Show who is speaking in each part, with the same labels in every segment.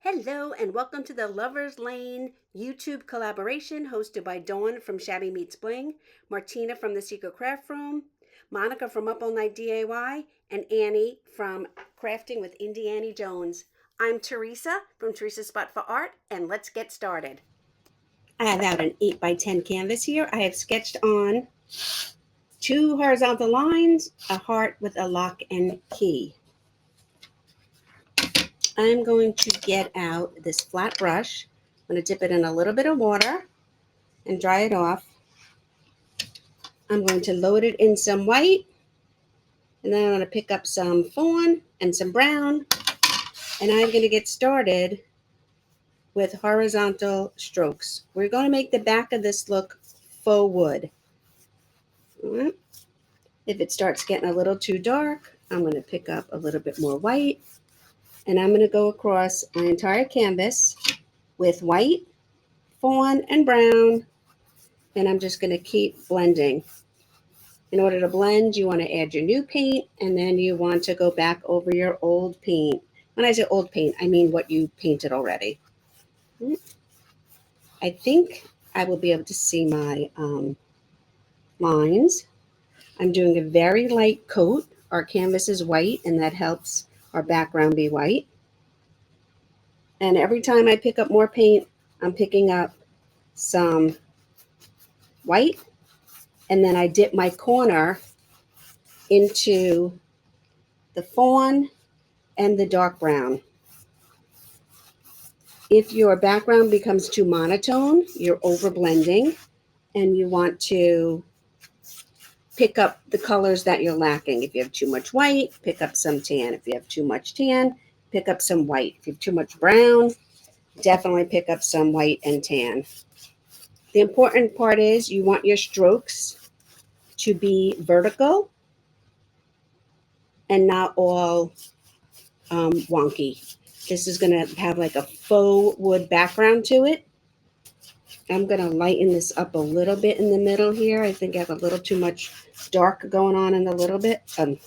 Speaker 1: Hello and welcome to the Lover's Lane YouTube collaboration hosted by Dawn from Shabby Meets Bling, Martina from The Secret Craft Room, Monica from Up All Night DIY, and Annie from Crafting with Annie Jones. I'm Teresa from Teresa's Spot for Art, and let's get started. I have out an 8 by 10 canvas here. I have sketched on 2 horizontal lines, a heart with a lock and key. I'm going to get out this flat brush. I'm going to dip it in a little bit of water and dry it off. I'm going to load it in some white, and then I'm going to pick up some fawn and some brown, and I'm going to get started with horizontal strokes. We're going to make the back of this look faux wood. If it starts getting a little too dark, I'm going to pick up a little bit more white, and I'm going to go across my entire canvas with white, fawn, and brown, and I'm just going to keep blending. In order to blend, you want to add your new paint, and then you want to go back over your old paint. When I say old paint, I mean what you painted already. I think I will be able to see my lines. I'm doing a very light coat. Our canvas is white, and that helps our background be white. And every time I pick up more paint, I'm picking up some white, and then I dip my corner into the fawn and the dark brown. If your background becomes too monotone, you're over blending, and you want to pick up the colors that you're lacking. If you have too much white, pick up some tan. If you have too much tan, pick up some white. If you have too much brown, definitely pick up some white and tan. The important part is you want your strokes to be vertical and not all wonky. This is going to have like a faux wood background to it. I'm going to lighten this up a little bit in the middle here. I think I have a little too much dark going on in a little bit. A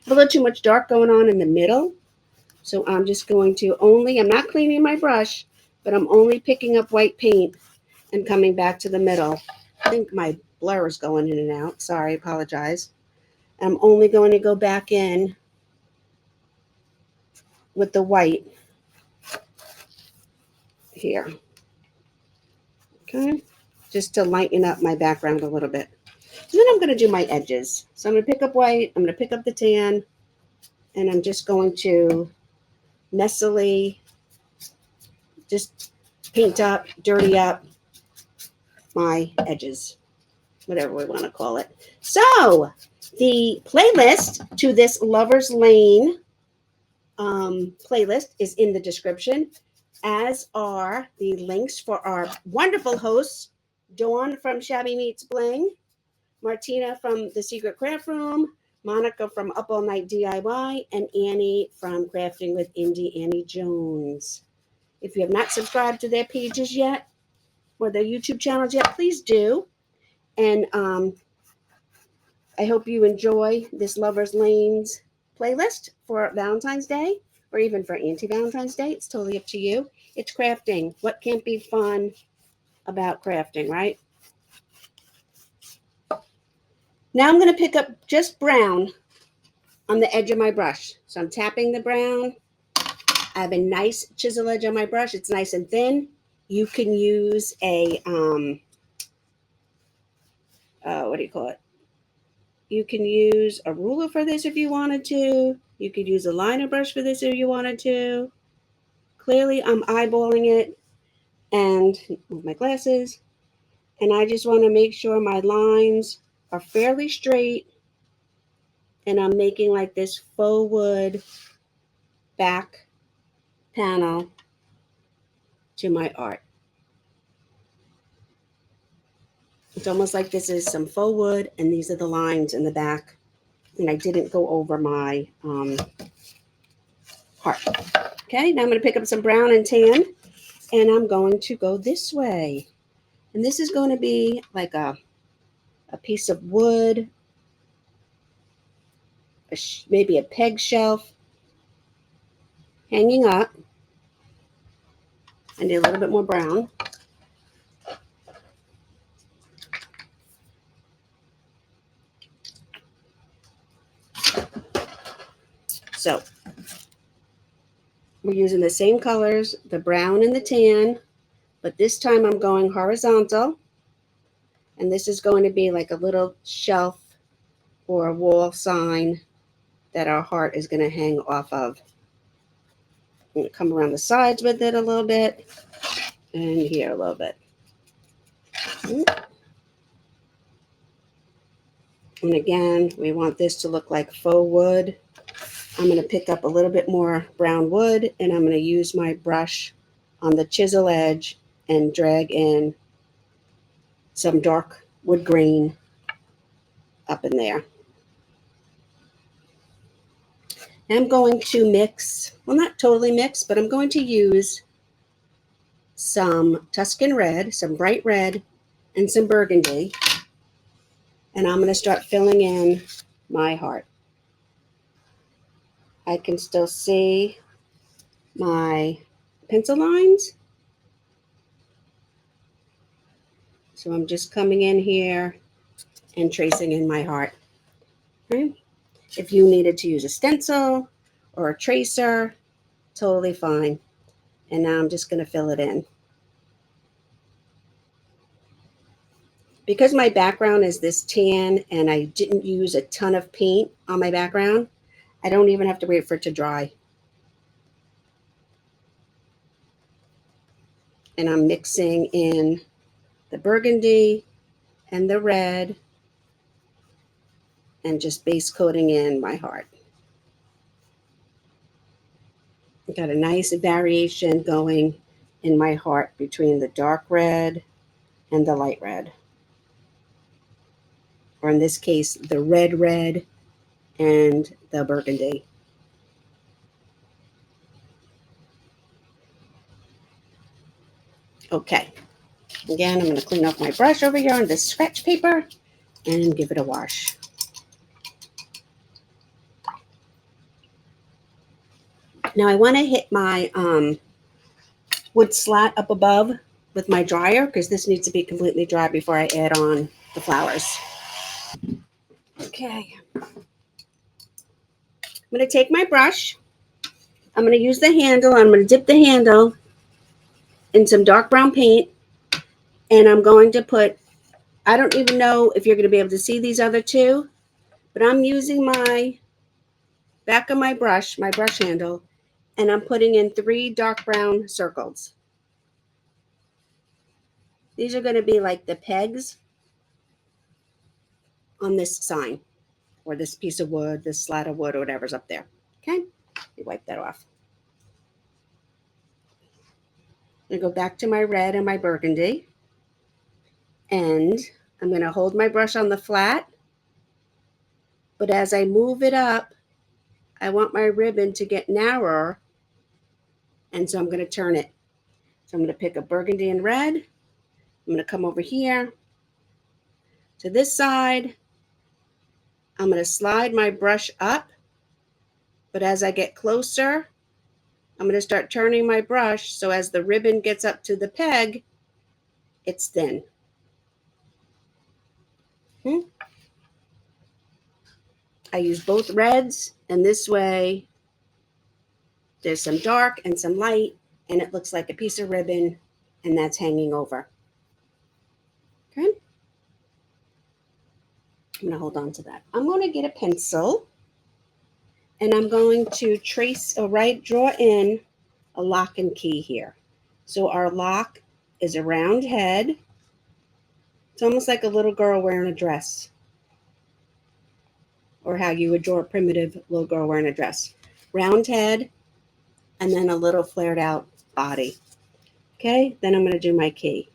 Speaker 1: little too much dark going on in the middle. So I'm just going to I'm not cleaning my brush, but I'm only picking up white paint and coming back to the middle. I think my blur is going in and out. Sorry, apologize. I'm only going to go back in with the white here. Okay, just to lighten up my background a little bit. And then I'm going to do my edges. So I'm going to pick up white, I'm going to pick up the tan, and I'm just going to messily just paint up, dirty up my edges, whatever we want to call it. So the playlist to this Lover's Lane playlist is in the description, as are the links for our wonderful hosts, Dawn from Shabby Meets Bling, Martina from The Secret Craft Room, Monica from Up All Night DIY, and Annie from Crafting with Annie Jones. If you have not subscribed to their pages yet, or their YouTube channels yet, please do. And I hope you enjoy this Lover's Lanes playlist for Valentine's Day, or even for anti-Valentine's Day. It's totally up to you. It's crafting. What can't be fun about crafting, right? Now I'm going to pick up just brown on the edge of my brush. So I'm tapping the brown. I have a nice chisel edge on my brush. It's nice and thin. You can use a, what do you call it? You can use a ruler for this if you wanted to. You could use a liner brush for this if you wanted to. Clearly, I'm eyeballing it and with my glasses. And I just want to make sure my lines are fairly straight. And I'm making like this faux wood back panel to my art. It's almost like this is some faux wood, and these are the lines in the back. And I didn't go over my heart. Okay, now I'm going to pick up some brown and tan, and I'm going to go this way. And this is going to be like a piece of wood, maybe a peg shelf hanging up. I need a little bit more brown. So we're using the same colors, the brown and the tan, but this time I'm going horizontal. And this is going to be like a little shelf or a wall sign that our heart is going to hang off of. I'm going to come around the sides with it a little bit and here a little bit. And again, we want this to look like faux wood. I'm going to pick up a little bit more brown wood and I'm going to use my brush on the chisel edge and drag in some dark wood grain up in there. I'm going to mix, well, not totally mix, but I'm going to use some Tuscan red, some bright red, and some burgundy. And I'm going to start filling in my heart. I can still see my pencil lines. So I'm just coming in here and tracing in my heart. Okay. If you needed to use a stencil or a tracer, totally fine. And now I'm just going to fill it in. Because my background is this tan and I didn't use a ton of paint on my background, I don't even have to wait for it to dry. And I'm mixing in the burgundy and the red and just base coating in my heart. I've got a nice variation going in my heart between the dark red and the light red. Or in this case, the red and the burgundy. Okay. Again, I'm going to clean off my brush over here on this scratch paper and give it a wash. Now I want to hit my wood slat up above with my dryer because this needs to be completely dry before I add on the flowers. Okay. I'm going to take my brush. I'm going to use the handle. I'm going to dip the handle in some dark brown paint. And I'm going to put, I don't even know if you're going to be able to see these other two, but I'm using my back of my brush handle, and I'm putting in 3 dark brown circles. These are going to be like the pegs on this sign or this piece of wood, this slat of wood or whatever's up there. Okay, you wipe that off. I'm going to go back to my red and my burgundy, and I'm going to hold my brush on the flat, but as I move it up, I want my ribbon to get narrower, and so I'm going to turn it. So I'm going to pick a burgundy and red. I'm going to come over here to this side. I'm going to slide my brush up, but as I get closer, I'm going to start turning my brush so as the ribbon gets up to the peg, it's thin. I use both reds, and this way there's some dark and some light, and it looks like a piece of ribbon, and that's hanging over. Okay. I'm going to hold on to that. I'm going to get a pencil, and I'm going to trace or draw in a lock and key here. So our lock is a round head. It's almost like a little girl wearing a dress, or how you would draw a primitive little girl wearing a dress. Round head, and then a little flared out body. Okay, then I'm going to do my key.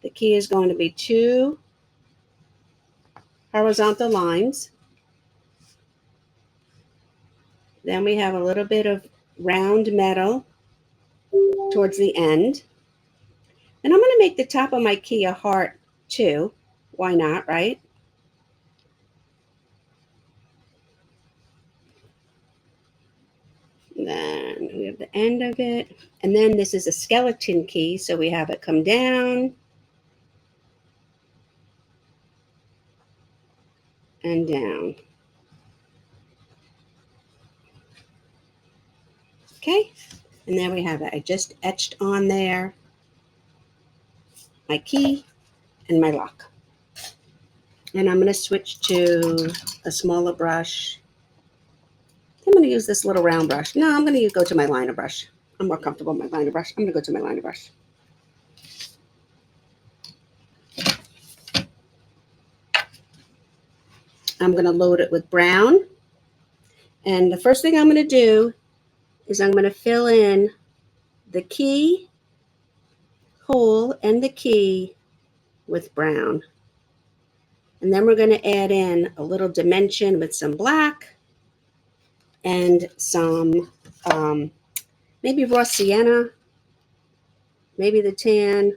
Speaker 1: The key is going to be 2 horizontal lines. Then we have a little bit of round metal towards the end. And I'm going to make the top of my key a heart too. Why not, right? Then we have the end of it. And then this is a skeleton key, so we have it come down and down. Okay, and there we have it. I just etched on there my key and my lock. And I'm going to switch to a smaller brush. I'm going to use this little round brush. No, I'm going to go to my liner brush. I'm more comfortable with my liner brush. I'm going to go to my liner brush. I'm going to load it with brown. And the first thing I'm going to do is I'm going to fill in the key hole and the key with brown. And then we're going to add in a little dimension with some black and some maybe raw sienna, maybe the tan.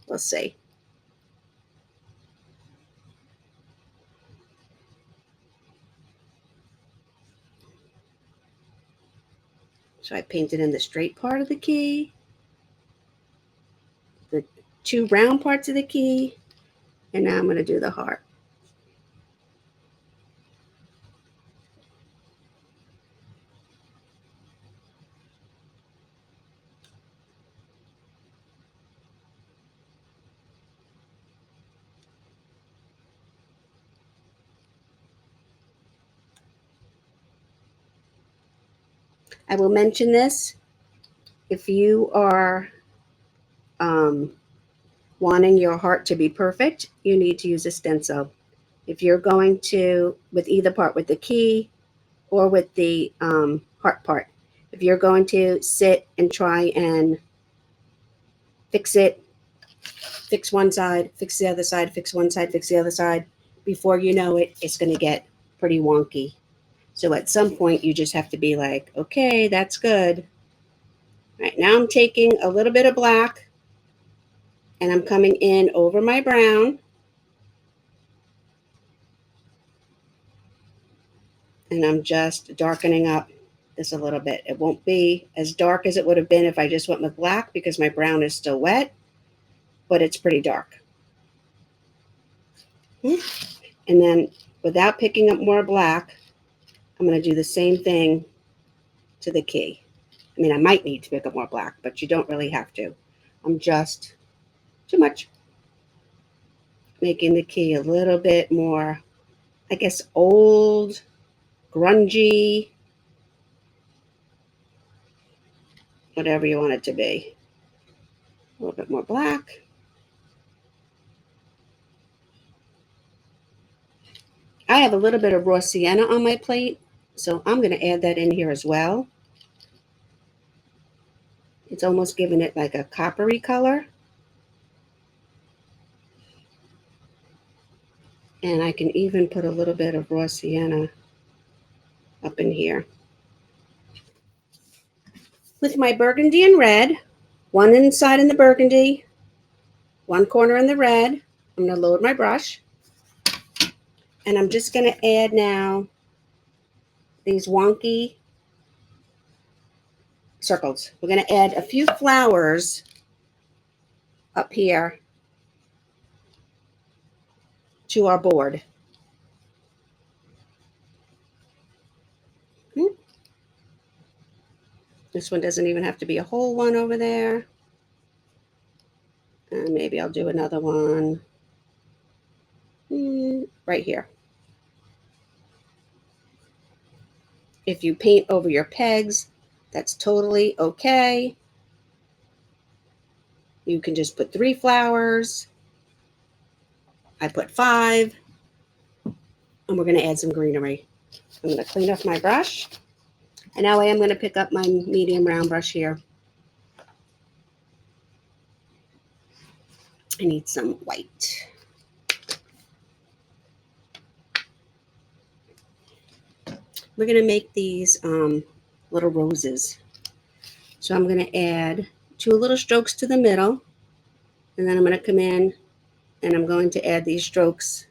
Speaker 1: We'll see. So I painted in the straight part of the key, the two round parts of the key, and now I'm going to do the heart. I will mention this. If you are wanting your heart to be perfect, you need to use a stencil. If you're going to, with either part, with the key or with the heart part, if you're going to sit and try and fix it, fix one side, fix the other side, fix one side, fix the other side, before you know it, it's going to get pretty wonky. So at some point, you just have to be like, okay, that's good. All right, now I'm taking a little bit of black and I'm coming in over my brown. And I'm just darkening up this a little bit. It won't be as dark as it would have been if I just went with black because my brown is still wet, but it's pretty dark. And then without picking up more black, I'm going to do the same thing to the key. I mean, I might need to pick up more black, but you don't really have to. I'm just too much making the key a little bit more, I guess, old, grungy, whatever you want it to be. A little bit more black. I have a little bit of raw sienna on my plate, so I'm going to add that in here as well. It's almost giving it like a coppery color. And I can even put a little bit of raw sienna up in here. With my burgundy and red, one inside in the burgundy, one corner in the red, I'm going to load my brush. And I'm just going to add now these wonky circles. We're going to add a few flowers up here to our board. This one doesn't even have to be a whole one over there. And maybe I'll do another one right here. If you paint over your pegs, that's totally okay. You can just put 3 flowers. I put 5. And we're going to add some greenery. I'm going to clean off my brush. And now I am going to pick up my medium round brush here. I need some white. We're going to make these little roses. So I'm going to add 2 little strokes to the middle. And then I'm going to come in and I'm going to add these strokes.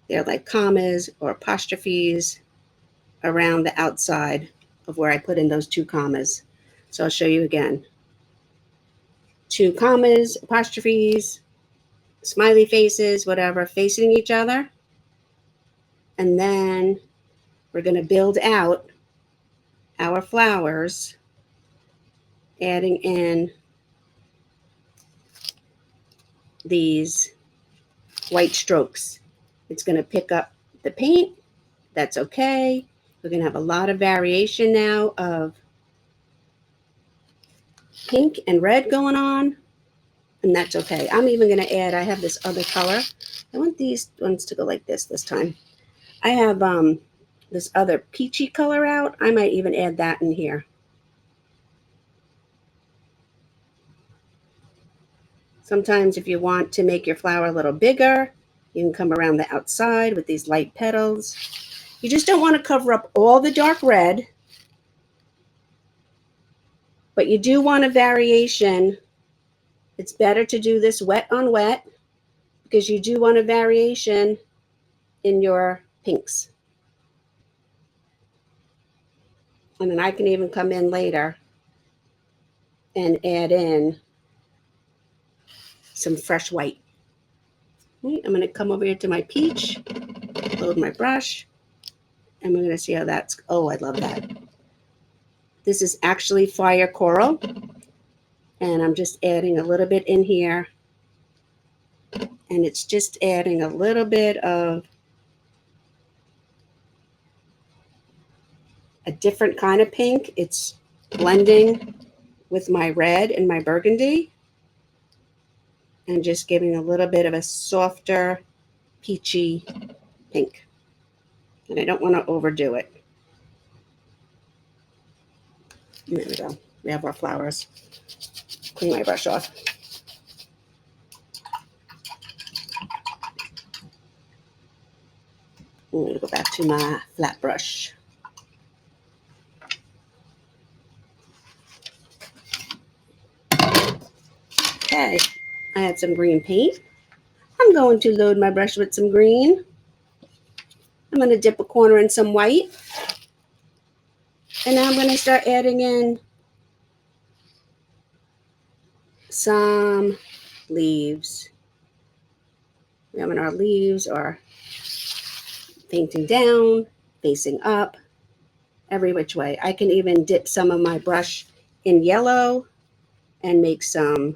Speaker 1: They're like commas or apostrophes around the outside of where I put in those 2 commas. So I'll show you again. 2 commas, apostrophes, smiley faces, whatever, facing each other. And then we're going to build out our flowers, adding in these white strokes. It's going to pick up the paint. That's okay. We're going to have a lot of variation now of pink and red going on, and that's okay. I'm even going to add, I have this other color. I want these ones to go like this time. I have this other peachy color out. I might even add that in here. Sometimes if you want to make your flower a little bigger, you can come around the outside with these light petals. You just don't want to cover up all the dark red, but you do want a variation. It's better to do this wet on wet because you do want a variation in your pinks. And then I can even come in later and add in some fresh white. I'm going to come over here to my peach, load my brush, and we're going to see how that's, oh, I love that. This is actually fire coral, and I'm just adding a little bit in here, and it's just adding a little bit of a different kind of pink. It's blending with my red and my burgundy, and just giving a little bit of a softer peachy pink. And I don't want to overdo it. There we go. We have our flowers. Clean my brush off. I'm going to go back to my flat brush. Okay, I had some green paint. I'm going to load my brush with some green. I'm going to dip a corner in some white. And now I'm going to start adding in some leaves. When our leaves are painting down, facing up, every which way. I can even dip some of my brush in yellow and make some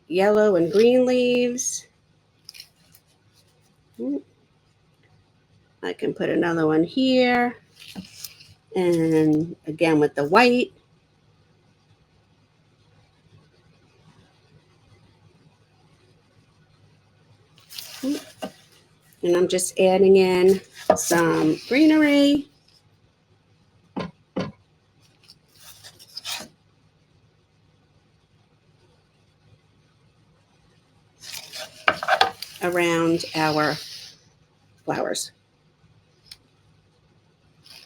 Speaker 1: yellow and green leaves. I can put another one here. And again with the white. And I'm just adding in some greenery. Around our flowers.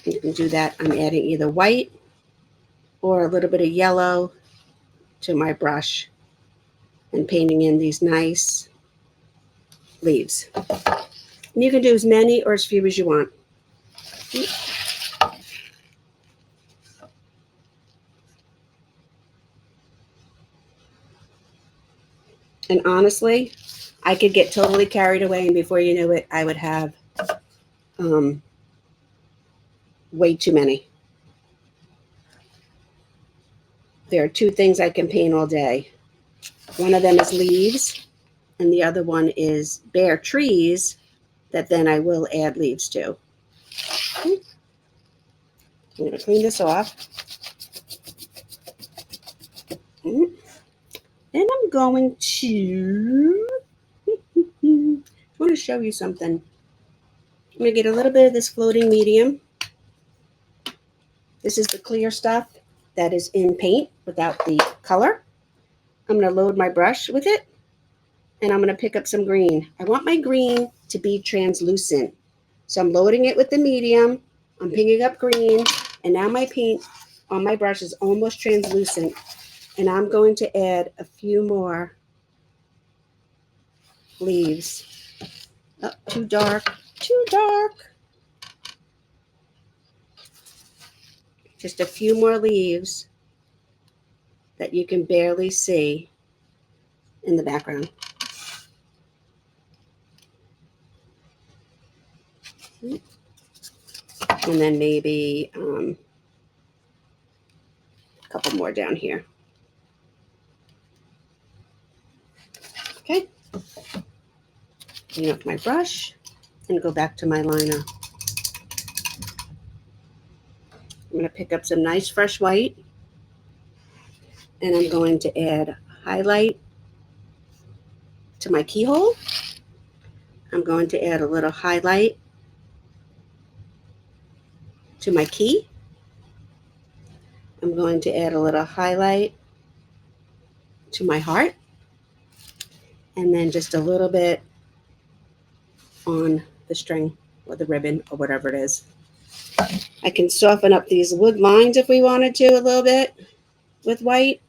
Speaker 1: You can do that. I'm adding either white or a little bit of yellow to my brush and painting in these nice leaves. And you can do as many or as few as you want. And honestly, I could get totally carried away, and before you knew it, I would have way too many. There are 2 things I can paint all day. One of them is leaves, and the other one is bare trees that then I will add leaves to. I'm going to clean this off. And I'm going to I want to show you something. I'm going to get a little bit of this floating medium. This is the clear stuff that is in paint without the color. I'm going to load my brush with it, and I'm going to pick up some green. I want my green to be translucent. So I'm loading it with the medium. I'm picking up green, and now my paint on my brush is almost translucent. And I'm going to add a few more leaves. Oh, too dark, too dark. Just a few more leaves that you can barely see in the background. And then maybe a couple more down here. Okay. Clean up my brush and go back to my liner. I'm going to pick up some nice fresh white, and I'm going to add highlight to my keyhole. I'm going to add a little highlight to my key. I'm going to add a little highlight to my heart, and then just a little bit on the string or the ribbon or whatever it is. I can soften up these wood lines if we wanted to a little bit with white.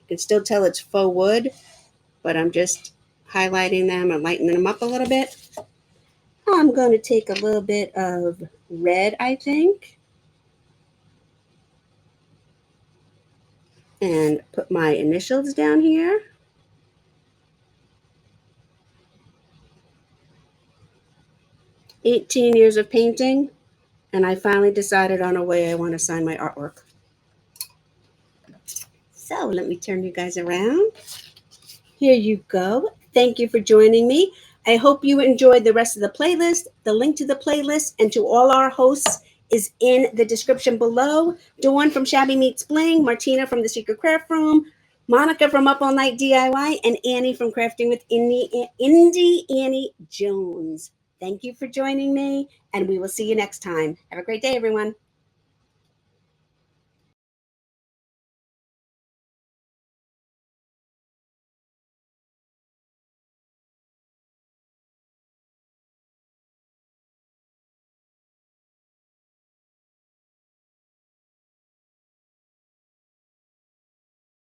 Speaker 1: You can still tell it's faux wood, but I'm just highlighting them and lightening them up a little bit. I'm going to take a little bit of red, I think, and put my initials down here. "18 years of painting, and I finally decided on a way I want to sign my artwork." So let me turn you guys around. Here you go. Thank you for joining me. I hope you enjoyed the rest of the playlist. The link to the playlist and to all our hosts is in the description below. Dawn from Shabby Meets Bling, Martina from The Secret Craft Room, Monica from Up All Night DIY, and Annie from Crafting with Indie Annie Jones. Thank you for joining me, and we will see you next time. Have a great day, everyone.